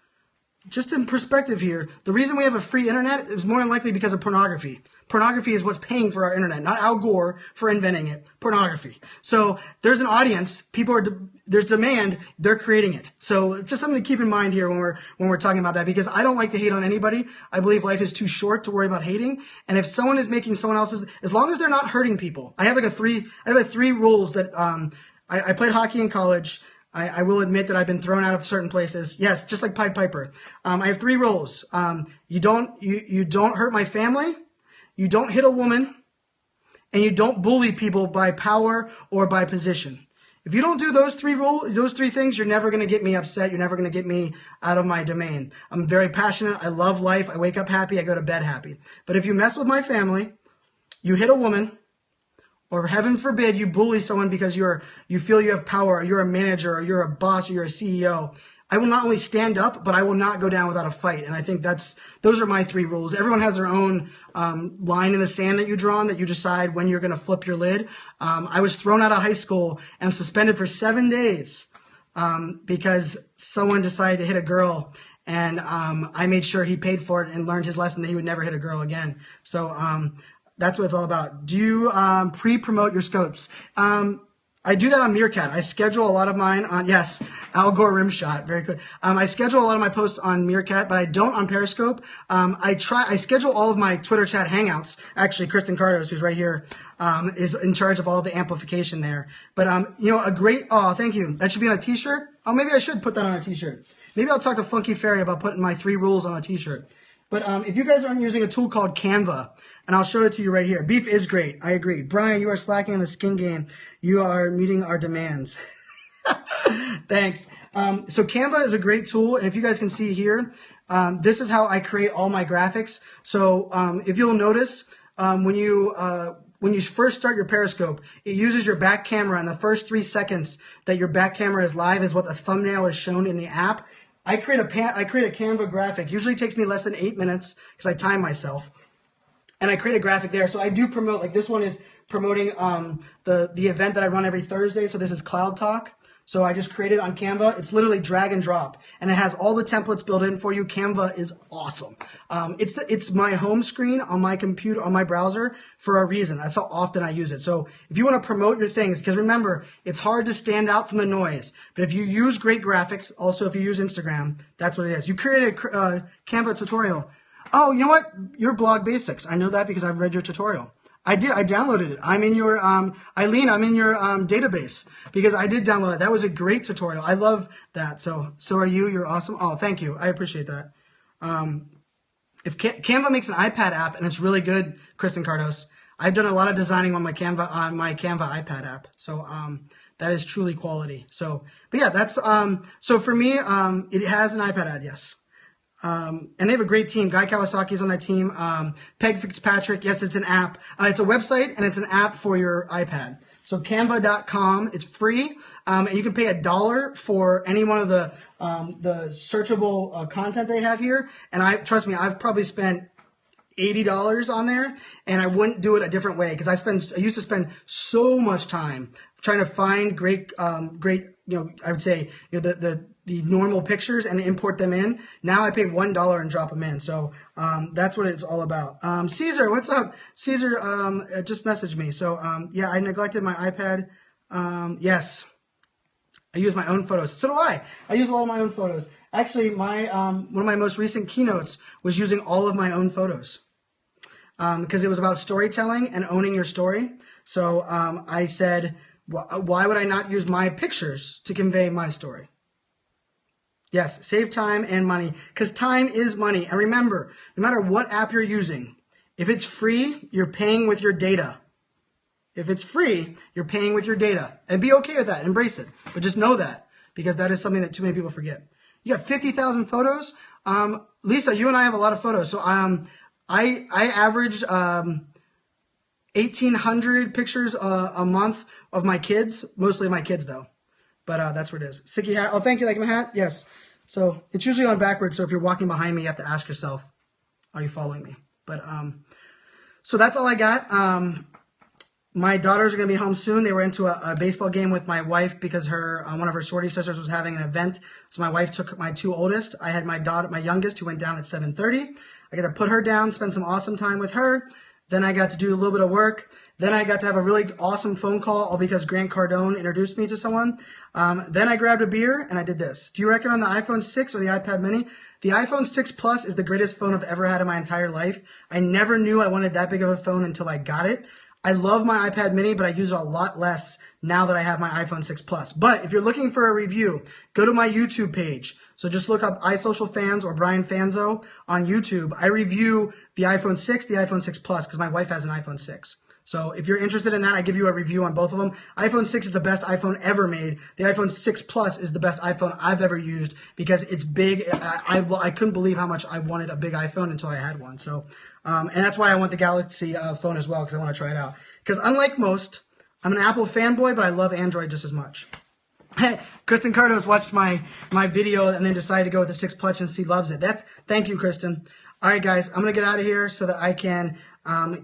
just in perspective here, the reason we have a free internet is more than likely because of pornography. Pornography is what's paying for our internet, not Al Gore for inventing it. Pornography. So there's an audience. There's demand. They're creating it. So it's just something to keep in mind here when we're talking about that, because I don't like to hate on anybody. I believe life is too short to worry about hating. And if someone is making someone else's, as long as they're not hurting people, I have three rules that I played hockey in college. I will admit that I've been thrown out of certain places. Yes, just like Pied Piper. I have 3 rules. You don't hurt my family. You don't hit a woman, and you don't bully people by power or by position. If you don't do those 3 things, you're never going to get me upset. You're never going to get me out of my domain. I'm very passionate. I love life. I wake up happy. I go to bed happy. But if you mess with my family, you hit a woman, or heaven forbid you bully someone because you feel you have power, or you're a manager, or you're a boss, or you're a CEO, I will not only stand up, but I will not go down without a fight. And I think those are my 3 rules. Everyone has their own line in the sand that you draw on, that you decide when you're going to flip your lid. I was thrown out of high school and suspended for 7 days because someone decided to hit a girl. And I made sure he paid for it and learned his lesson that he would never hit a girl again. So that's what it's all about. Do you pre-promote your scopes? I do that on Meerkat. I schedule a lot of mine on, yes, Al Gore rim shot. Very good. I schedule a lot of my posts on Meerkat, but I don't on Periscope. I schedule all of my Twitter chat hangouts. Actually, Kristen Cardos, who's right here, is in charge of all the amplification there. But, oh, thank you. That should be on a t-shirt. Oh, maybe I should put that on a t-shirt. Maybe I'll talk to Funky Fairy about putting my 3 rules on a t-shirt. But if you guys aren't using a tool called Canva, and I'll show it to you right here. Beef is great. I agree. Brian, you are slacking on the skin game. You are meeting our demands. Thanks. So Canva is a great tool. And if you guys can see here, this is how I create all my graphics. So if you'll notice, when you first start your Periscope, it uses your back camera, and the first 3 seconds that your back camera is live is what the thumbnail is shown in the app. I create a Canva graphic. Usually takes me less than 8 minutes because I time myself. And I create a graphic there. So I do promote, like this one is promoting the event that I run every Thursday. So this is Cloud Talk. So I just created on Canva. It's literally drag and drop. And it has all the templates built in for you. Canva is awesome. It's my home screen on my computer, on my browser for a reason. That's how often I use it. So if you want to promote your things, because remember, it's hard to stand out from the noise. But if you use great graphics, also if you use Instagram, that's what it is. You created a Canva tutorial. Oh, you know what? Your blog basics. I know that because I've read your tutorial. I did. I downloaded it. I'm in your, Eileen, I'm in your database because I did download it. That was a great tutorial. I love that. So are you. You're awesome. Oh, thank you. I appreciate that. If Canva makes an iPad app and it's really good, Kristen Cardos, I've done a lot of designing on my Canva iPad app. So that is truly quality. So, but yeah, that's so for me, it has an iPad ad. Yes. And they have a great team. Guy Kawasaki's on that team. Peg Fitzpatrick, yes, it's an app. It's a website and it's an app for your iPad. So canva.com, it's free, and you can pay $1 for any one of the searchable content they have here. And trust me, I've probably spent $80 on there, and I wouldn't do it a different way because I used to spend so much time trying to find great, I would say, the normal pictures and import them in. Now I pay $1 and drop them in. So that's what it's all about. Caesar, what's up? Caesar just messaged me. So yeah, I neglected my iPad. Yes, I use my own photos. So do I. I use a lot of my own photos. Actually, my one of my most recent keynotes was using all of my own photos because it was about storytelling and owning your story. So I said, why would I not use my pictures to convey my story? Yes, save time and money, because time is money. And remember, no matter what app you're using, if it's free, you're paying with your data. If it's free, you're paying with your data. And be okay with that. Embrace it. But just know that, because that is something that too many people forget. You got 50,000 photos. Lisa, you and I have a lot of photos. So I averaged 1,800 pictures a month of my kids, mostly my kids, though. But that's what it is. Sicky hat. Oh, thank you. Like my hat? Yes. So it's usually on backwards. So if you're walking behind me, you have to ask yourself, are you following me? But so that's all I got. My daughters are going to be home soon. They were into a baseball game with my wife because one of her sorority sisters was having an event. So my wife took my 2 oldest. I had my youngest, who went down at 7:30. I got to put her down, spend some awesome time with her. Then I got to do a little bit of work. Then I got to have a really awesome phone call, all because Grant Cardone introduced me to someone. Then I grabbed a beer and I did this. Do you recommend the iPhone 6 or the iPad mini? The iPhone 6 Plus is the greatest phone I've ever had in my entire life. I never knew I wanted that big of a phone until I got it. I love my iPad mini, but I use it a lot less now that I have my iPhone 6 Plus. But if you're looking for a review, go to my YouTube page. So just look up iSocialFans or Brian Fanzo on YouTube. I review the iPhone 6, the iPhone 6 Plus, because my wife has an iPhone 6. So if you're interested in that, I give you a review on both of them. iPhone 6 is the best iPhone ever made. The iPhone 6 Plus is the best iPhone I've ever used because it's big. I couldn't believe how much I wanted a big iPhone until I had one. So, and that's why I want the Galaxy phone as well, because I want to try it out. Because unlike most, I'm an Apple fanboy, but I love Android just as much. Kristen Cardos watched my video and then decided to go with the 6 Plus and she loves it. Thank you, Kristen. All right, guys, I'm going to get out of here so that I can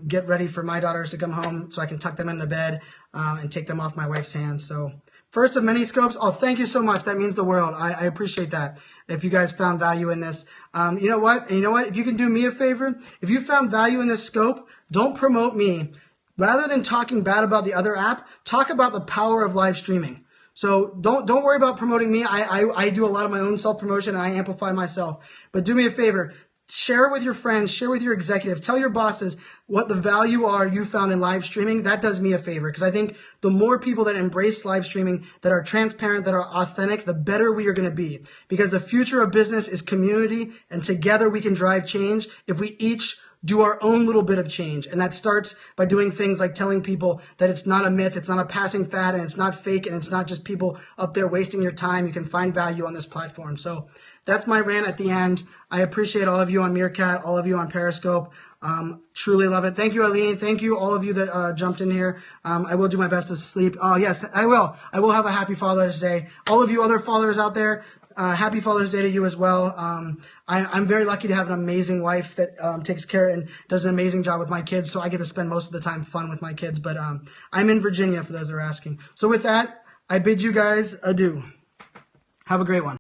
get ready for my daughters to come home so I can tuck them into bed and take them off my wife's hands. So first of many scopes. Oh, thank you so much. That means the world. I appreciate that. If you guys found value in this. You know what? If you can do me a favor, if you found value in this scope, don't promote me. rather than talking bad about the other app, talk about the power of live streaming. So don't worry about promoting me. I do a lot of my own self-promotion and I amplify myself. But do me a favor, share it with your friends, share with your executives, tell your bosses what the value are you found in live streaming. That does me a favor because I think the more people that embrace live streaming, that are transparent, that are authentic, the better we are going to be. Because the future of business is community, and together we can drive change if we each do our own little bit of change. And that starts by doing things like telling people that it's not a myth, it's not a passing fad, and it's not fake, and it's not just people up there wasting your time. You can find value on this platform. So that's my rant at the end. I appreciate all of you on Meerkat, all of you on Periscope. Truly love it. Thank you, Aline. Thank you, all of you that jumped in here. I will do my best to sleep. Oh, yes, I will. I will have a happy Father's Day. All of you other fathers out there, happy Father's Day to you as well. I'm very lucky to have an amazing wife that takes care and does an amazing job with my kids, so I get to spend most of the time fun with my kids. But I'm in Virginia, for those that are asking. So with that, I bid you guys adieu. Have a great one.